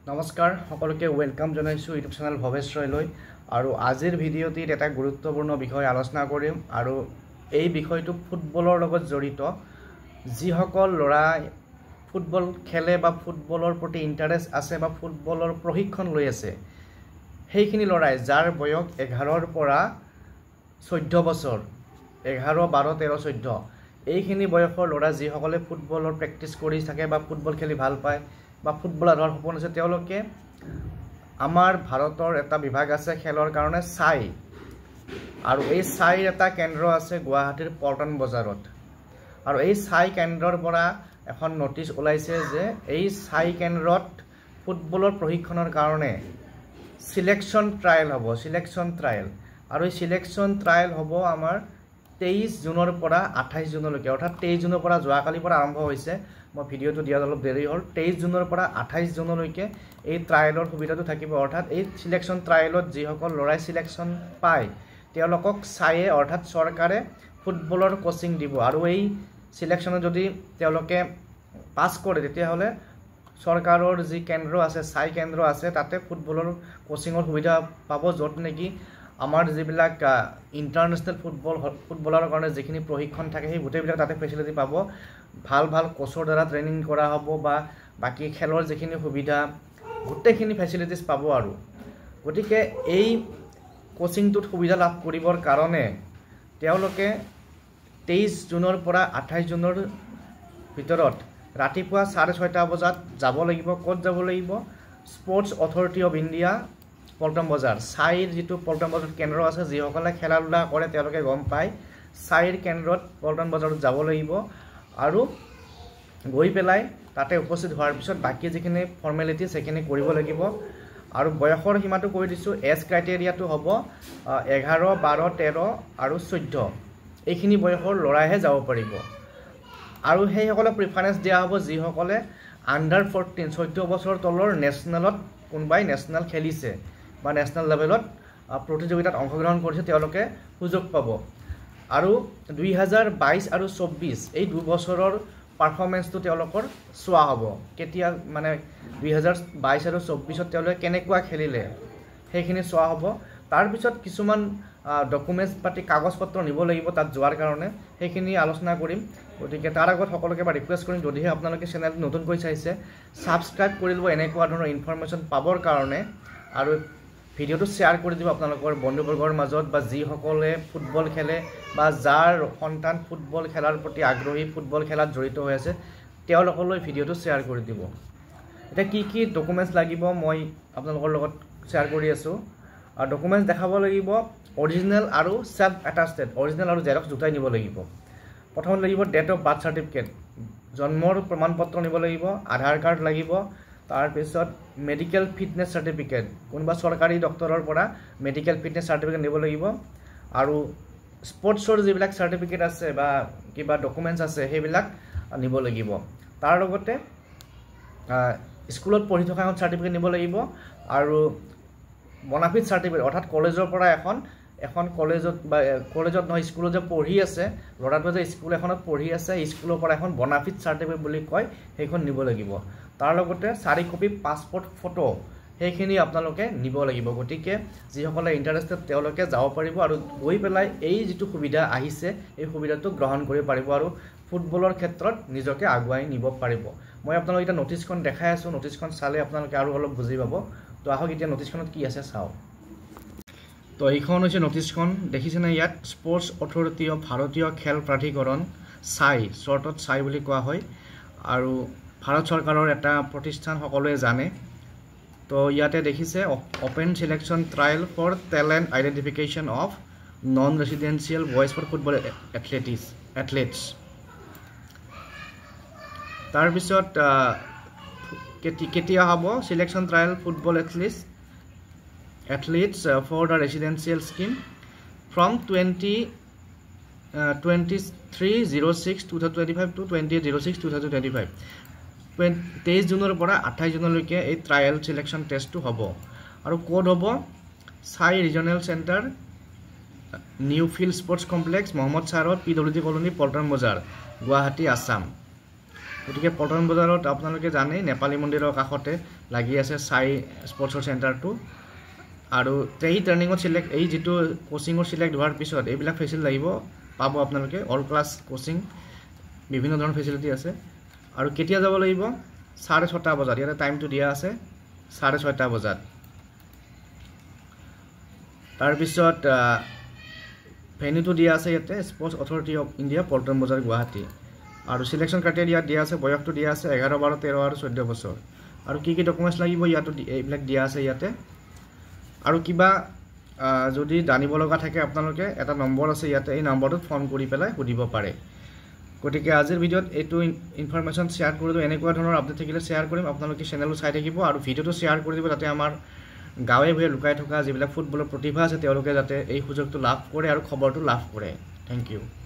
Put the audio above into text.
নমস্কাৰ সকলোকে ওয়েলকাম জনাইছো ইউটিউব চেনেল ভৱেশ ৰয়লৈ আৰু আজিৰ ভিডিঅ'টিত এটা গুৰুত্বপূৰ্ণ বিষয় আলোচনা কৰিম আৰু এই বিষয়টো ফুটবলৰ লগত জড়িত যিসকল ল'ৰা ফুটবল খেলে বা ফুটবলৰ প্ৰতি ইন্টাৰেষ্ট আছে বা ফুটবলৰ প্ৰশিক্ষণ লৈ আছে সেইখিনি ল'ৰাই যাৰ বয়স 11 পৰা 14 বছৰ 11 12 13 14 এইখিনি বয়সৰ ল'ৰা যিসকলে ফুটবলৰ প্ৰেক্টিছ কৰি থাকে বা ফুটবল খেলি ভাল পায় বা ফুটবলাৰ হোৱাৰ সপোন আছে তেওঁলোকে আমাৰ ভাৰতৰ এটা বিভাগ আছে খেলৰ কাৰণে সাই আৰু এই সাইৰ এটা কেন্দ্ৰ আছে গুৱাহাটীৰ পল্টন বজাৰত আৰু এই সাই কেন্দ্ৰৰ পৰা এখন নোটিছ ওলাইছে যে এই সাই কেন্দ্ৰত ফুটবলৰ প্ৰশিক্ষণৰ কাৰণে সিলেকশন ট্ৰায়েল হ'ব আৰু এই সিলেকশন ট্ৰায়েল হ'ব আমাৰ 23 জুনৰ পৰা 28 জুনলৈকে অৰ্থাৎ 23 জুনৰ পৰা যোৱাকালিৰ পৰা আৰম্ভ হৈছে মই ভিডিঅ'টো দিয়াত অলপ দেৰি হ'ল 23 জুনৰ পৰা 28 জুনলৈকে এই ট্ৰায়েলৰ সুবিধাটো থাকিব অৰ্থাৎ এই সিলেকশন ট্ৰায়েলত যিসকল ল'ৰাই সিলেকশন পায় তেওঁলোকক সাইয়ে অৰ্থাৎ চৰকাৰে ফুটবলৰ কোচিং দিব আৰু এই সিলেকশনত যদি তেওঁলোকে পাস কৰে তেতিয়াহ'লে চৰকাৰৰ যি কেন্দ্ৰ আছে সাই কেন্দ্ৰ আছে তাতে ফুটবলৰ কোচিঙৰ সুবিধা পাব য'ত নেকি আমাৰ যিবিলাক ইন্টাৰনেশ্যনেল ফুটবলৰ কাৰণে যিখিনি প্ৰশিক্ষণ থাকে সেই গোটেইবিলাক তাতে ফেচিলিটি পাব ভাল কোচৰ দ্বাৰা ট্ৰেইনিং কৰা হ'ব বা বাকি খেলৰ যিখিনি সুবিধা গোটেইখিনি ফেচিলিটিজ পাব আৰু গতিকে এই কোচিংটোত সুবিধা লাভ কৰিবৰ কাৰণে তেওঁলোকে 23 জুনৰ পৰা 28 জুনৰ ভিতৰত ৰাতিপুৱা 6:30 বজাত যাব লাগিব ক'ত যাব লাগিব sports authority of India Paltan বজাৰ সাইৰ যেটো পল্টন বজাৰ কেন্দ্ৰ আছে যিসকলে খেলা ধূলা কৰে তেওঁলোকে গম পায় সাইৰ কেন্দ্ৰত পল্টন বজাৰত যাব লাগিব আৰু গৈ পেলাই তাতে উপস্থিত হোৱাৰ পিছত বাকি যিখিনি ফৰ্মেলিটি সেখিনি কৰিব লাগিব আৰু বয়সৰ সীমাটো কৈ দিছো এজ ক্ৰাইটেৰিয়াটো হ'ব 11 12 13 আৰু 14 এইখিনি বয়সৰ ল'ৰাইহে যাব পাৰিব আৰু সেইসকলক প্ৰিফাৰেন্স দিয়া হ'ব যিসকলে আন্ডাৰ 14 14 বছৰ তলৰ নেশনেলত কোনবাই নেশনেল খেলিছে বা নেশনেল লেভেলত প্ৰতিযোগিতাত অংশগ্ৰহণ কৰিছে তেওঁলোকে সুযোগ পাব আৰু 2022 আৰু 24 এই দুই বছৰৰ পাৰফৰমেন্সটো তেওঁলোকৰ চোৱা হ'ব কেতিয়া মানে 2022 আৰু 24 তেওঁলোকে কেনেকুৱা খেলিলে সেইখিনি চোৱা হ'ব তাৰ পিছত কিছুমান ডকুমেন্টছ পাতি কাগজ পত্ৰ নিব লাগিব তাত যোৱাৰ কাৰণে সেইখিনি আলোচনা কৰিম গতিকে তাৰ আগত সকলোকে ৰিকুৱেষ্ট কৰিম যদিহে আপোনালোকে চেনেলটো নতুনকৈ চাইছে সাবস্ক্ৰাইব কৰি লব এনেকুৱা ধৰণৰ ইনফৰমেশন পাবৰ কাৰণে আৰু ভিডিঅ'টো শেয়াৰ কৰি দিব আপোনালোকৰ বন্ধুবৰ্গৰ মাজত বা যিসকলে ফুটবল খেলে বা যাৰ সন্তান ফুটবল খেলাৰ প্ৰতি আগ্ৰহী ফুটবল খেলাত জড়িত হৈ আছে তেওঁলোকলৈ ভিডিঅ'টো শেয়াৰ কৰি দিব এটা কি ডকুমেন্টছ লাগিব মই আপোনালোকৰ লগত শেয়াৰ কৰি আছো আৰু ডকুমেন্টছ দেখাব লাগিব অৰিজিনাল আৰু সেলফ অ্যাটাস্টেড অৰিজিনাল আৰু জেৰক্স দুটাই নিব লাগিব প্ৰথম লাগিব ডেট অফ বাৰ্থ সাৰ্টিফিকেট জন্মৰ প্ৰমাণপত্ৰ নিব লাগিব আধাৰ কাৰ্ড লাগিব তাৰ পিছত মেডিকেল ফিটনেস সাৰ্টিফিকেট কোনবা চৰকাৰী ডক্টৰৰ পৰা মেডিকেল ফিটনেস সাৰ্টিফিকেট নিব লাগিব আৰু স্পৰ্টছৰ যিবিলাক সাৰ্টিফিকেট আছে বা কিবা ডকুমেন্টছ আছে সেইবিলাক নিব লাগিব তাৰ লগতে স্কুলত পঢ়ি থকা এখন সাৰ্টিফিকেট নিব লাগিব আৰু বনাফিড সাৰ্টিফিকেট অৰ্থাৎ কলেজৰ পৰা এখন কলেজত নহয় স্কুলত যে পঢ়ি আছে লৰাটো যে স্কুল এখনত পঢ়ি আছে স্কুলৰ পৰা এখন বনাফিড সাৰ্টিফিকেট বুলি কয় সেইখন নিব লাগিব তাৰ লগতে 4 কপি পাসপোৰ্ট ফটো সেইখিনি আপোনালোকে নিব লাগিব গতিকে যিসকলে ইন্টাৰেষ্টেড তেওঁলোকে যাব পাৰিব আৰু গৈ পেলাই এই যেটো সুবিধা আহিছে এই সুবিধাটো গ্ৰহণ কৰিব পাৰিব আৰু ফুটবলৰ ক্ষেত্ৰত নিজকে আগুৱাই নিব পাৰিব মই আপোনালোকক এটা নোটিছখন দেখাই আছো নোটিছখন চালে আপোনালোকে আৰু অলপ বুজি পাব তো আহক এতিয়া নোটিছখনত কি আছে চাও তো এইখন হৈছে নোটিছখন দেখিছেনে ইয়াত স্পৰ্টছ অথৰিটি অফ ভাৰতীয় খেল প্ৰাধিকৰণ সাই শৰ্টত সাই বুলি কোৱা হয় আৰু ভাৰত চৰকাৰৰ এটা প্ৰতিষ্ঠান সকলোৱে জানে তো ইয়াতে দেখিছে open selection trial for talent identification of non residential boys for football athletes তাৰ পিছত কেতিয়া হ'ব selection trial football athletes for the residential scheme from 23/06/2025 to 28/06/2025 23 জুনৰ পৰা 28 জুনলৈকে এই ট্ৰায়েল সিলেকশন টেষ্টটো হ'ব আৰু কোড হ'ব SAI regional centre new field sports complex Mohammad সাৰত পিডব্লিউডি কলোনী পল্টন বজাৰ গুৱাহাটী আসাম গতিকে পল্টন বজাৰত আপোনালোকে জানেই নেপালী মন্দিৰৰ কাষতে লাগি আছে সাই স্পৰ্টছৰ চেণ্টাৰটো আৰু এই ট্ৰেইনিঙত এই যিটো কোচিঙৰ চিলেক্ট হোৱাৰ পিছত এইবিলাক ফেচিলিটি লাগিব পাব আপোনালোকে অল ক্লাছ কোচিং বিভিন্ন ধৰণৰ ফেচিলিটি আছে আৰু কেতিয়া যাব লাগিব 6:30 বজাত ইয়াতে টাইমটো দিয়া আছে 6:30 বজাত তাৰপিছত ভেন্যুটো দিয়া আছে ইয়াতে sports authority of India Paltan বজাৰ গুৱাহাটী আৰু সিলেকশ্যন ক্ৰাইটেৰিয়া দিয়া আছে বয়সটো দিয়া আছে 11 12 13 আৰু 14 বছৰ আৰু কি ডকুমেণ্টছ লাগিব ইয়াতো এইবিলাক দিয়া আছে ইয়াতে আৰু কিবা যদি জানিব লগা থাকে আপোনালোকে এটা নম্বৰ আছে ইয়াতে এই নম্বৰটোত ফোন কৰি পেলাই সুধিব পাৰে গতিকে আজিৰ ভিডিঅ'ত এইটো ইনফৰমেশ্যন শ্বেয়াৰ কৰিলোঁ এনেকুৱা ধৰণৰ আপডেট থাকিলে শ্বেয়াৰ কৰিম আপোনালোকে চেনেলটো চাই থাকিব আৰু ভিডিঅ'টো শ্বেয়াৰ কৰি দিব যাতে আমাৰ গাঁৱে ভূঞে লুকাই থকা যিবিলাক ফুটবলৰ প্ৰতিভা আছে তেওঁলোকে যাতে এই সুযোগটো লাভ কৰে আৰু খবৰটো লাভ কৰে থেংক ইউ